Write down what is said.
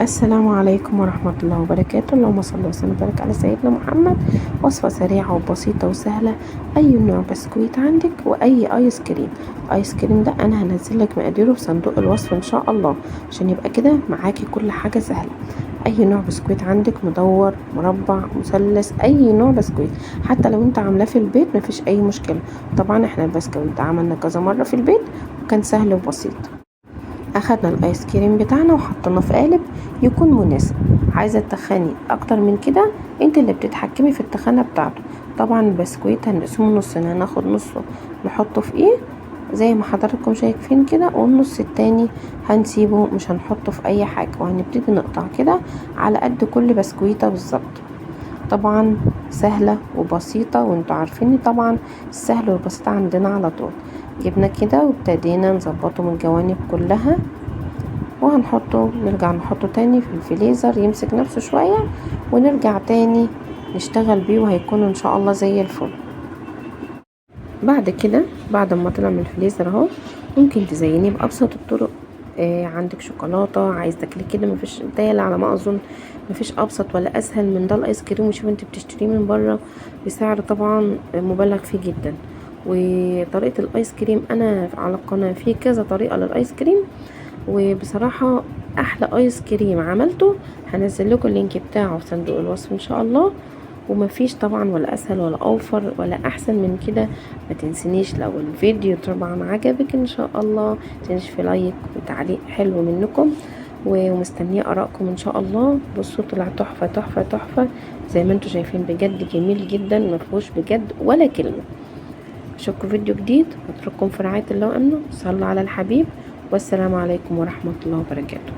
السلام عليكم ورحمة الله وبركاته. اللهم صل وسلم وبارك على سيدنا محمد. وصفة سريعة وبسيطة وسهلة. أي نوع بسكويت عندك وأي آيس كريم. آيس كريم ده أنا هنزل لك مقاديره في صندوق الوصف إن شاء الله، عشان يبقى كده معاكي كل حاجة سهلة. أي نوع بسكويت عندك، مدور، مربع، مثلث، أي نوع بسكويت، حتى لو انت عاملاه في البيت مفيش أي مشكلة. طبعا احنا البسكويت ده عملنا كذا مرة في البيت وكان سهل وبسيط. اخدنا الايس كريم بتاعنا وحطيناه في قالب يكون مناسب. عايزه تخني اكتر من كده انت اللي بتتحكمي في التخانه بتاعته. طبعا البسكويت هنقسمه نصين، هناخد نصه نحطه في ايه زي ما حضراتكم شايفين كده، والنص التاني هنسيبه مش هنحطه في اي حاجه، وهنبتدي نقطع كده على قد كل بسكويته بالظبط. طبعا سهله وبسيطه، وانتوا عارفين طبعا السهل والبسيط عندنا على طول. جبنا كده وابتدينا نظبطه من الجوانب كلها، وهنحطه نرجع نحطه تاني في الفريزر يمسك نفسه شوية، ونرجع تاني نشتغل بيه وهيكون ان شاء الله زي الفل. بعد كده بعد ما طلع من الفريزر اهو، ممكن تزينيه بأبسط الطرق. عندك شوكولاتة عايز تاكلي كده، مفيش متهيألي على ما اظن مفيش ابسط ولا اسهل من ده الايس كريم. وشوف انت بتشتريه من بره بسعر طبعا مبالغ فيه جدا. وطريقة الايس كريم انا على القناة في كذا طريقة للايس كريم، وبصراحة احلى ايس كريم عملته هنزل لكم اللينك بتاعه في صندوق الوصف ان شاء الله. ومفيش طبعا ولا اسهل ولا اوفر ولا احسن من كده. ما تنسنيش لو الفيديو طبعا عجبك ان شاء الله تنسيش في لايك وتعليق حلو منكم، ومستنيه ارائكم ان شاء الله. بصوا طلع تحفه تحفه تحفه زي ما انتم شايفين، بجد جميل جدا مفيهوش بجد ولا كلمه. اشوفكم فيديو جديد واترككم في رعايه الله وامنه. صلوا على الحبيب، والسلام عليكم ورحمه الله وبركاته.